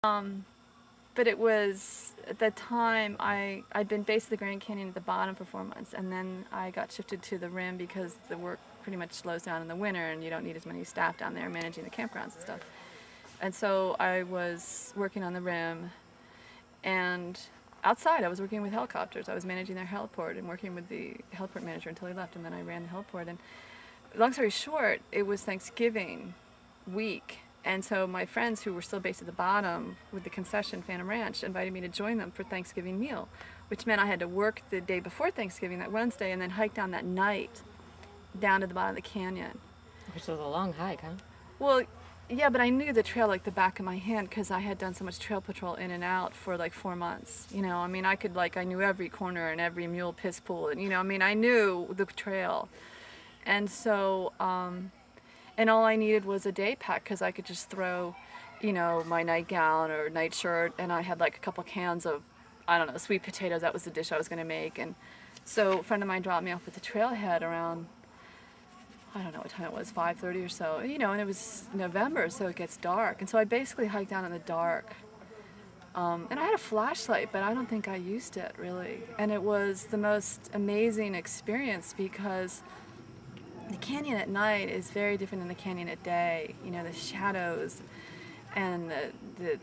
Um, but it was, at that time, I'd been based at the Grand Canyon at the bottom for 4 months, and then I got shifted to the rim because the work pretty much slows down in the winter and you don't need as many staff down there managing the campgrounds and stuff. And so I was working on the rim, and outside I was working with helicopters. I was managing their heliport and working with the heliport manager until he left, and then I ran the heliport. And long story short, it was Thanksgiving week, and so my friends who were still based at the bottom with the concession Phantom Ranch invited me to join them for Thanksgiving meal, which meant I had to work the day before Thanksgiving, that Wednesday, and then hike down that night down to the bottom of the canyon. Which was a long hike, huh? Well, yeah, but I knew the trail like the back of my hand because I had done so much trail patrol in and out for like 4 months. You know, I mean, I knew every corner and every mule piss pool, and I mean, I knew the trail. And so, and all I needed was a day pack because I could just throw, my nightgown or nightshirt, and I had like a couple cans of, I don't know, sweet potatoes. That was the dish I was going to make. And so a friend of mine dropped me off at the trailhead around, I don't know what time it was, 5:30 or so, and it was November, so it gets dark. And so I basically hiked down in the dark. And I had a flashlight, but I don't think I used it really. And it was the most amazing experience because the canyon at night is very different than the canyon at day. The shadows and the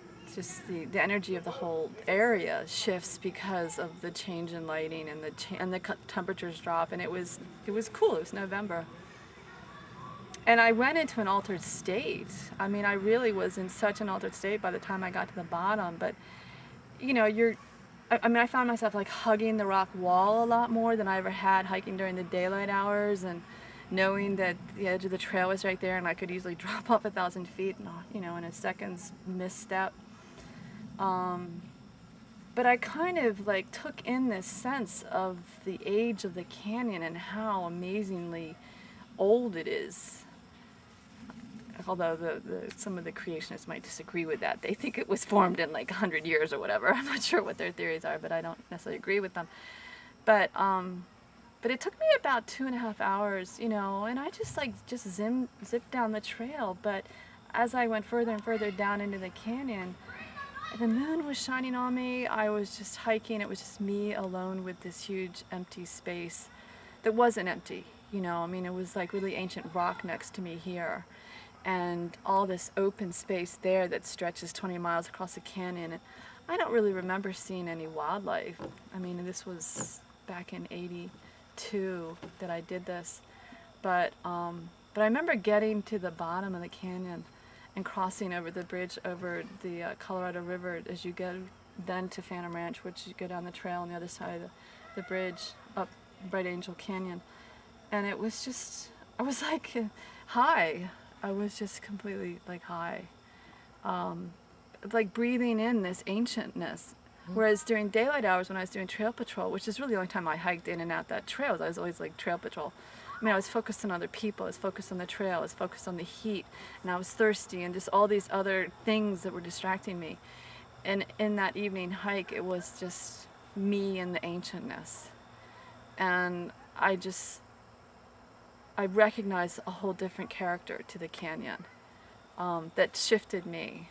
energy of the whole area shifts because of the change in lighting and the temperatures drop. And it was cool. It was November. And I went into an altered state. I mean, I really was in such an altered state by the time I got to the bottom. But, I found myself like hugging the rock wall a lot more than I ever had hiking during the daylight hours, and knowing that the edge of the trail was right there and I could easily drop off 1,000 feet, in a second's misstep. But I kind of like took in this sense of the age of the canyon and how amazingly old it is. Although some of the creationists might disagree with that. They think it was formed in like 100 years or whatever. I'm not sure what their theories are, but I don't necessarily agree with them. But it took me about 2.5 hours, and I just zipped down the trail. But as I went further and further down into the canyon, the moon was shining on me. I was just hiking. It was just me alone with this huge empty space that wasn't empty. It was like really ancient rock next to me here, and all this open space there that stretches 20 miles across the canyon. And I don't really remember seeing any wildlife. I mean, this was back in '82 that I did this, but I remember getting to the bottom of the canyon and crossing over the bridge over the Colorado River as you go then to Phantom Ranch, which you go down the trail on the other side of the bridge up Bright Angel Canyon. And it was just, I was like high. I was just completely like high. Like breathing in this ancientness. Whereas during daylight hours when I was doing trail patrol, which is really the only time I hiked in and out that trail, I was always like trail patrol. I mean, I was focused on other people, I was focused on the trail, I was focused on the heat, and I was thirsty, and just all these other things that were distracting me. And in that evening hike, it was just me and the ancientness. And I recognized a whole different character to the canyon that shifted me.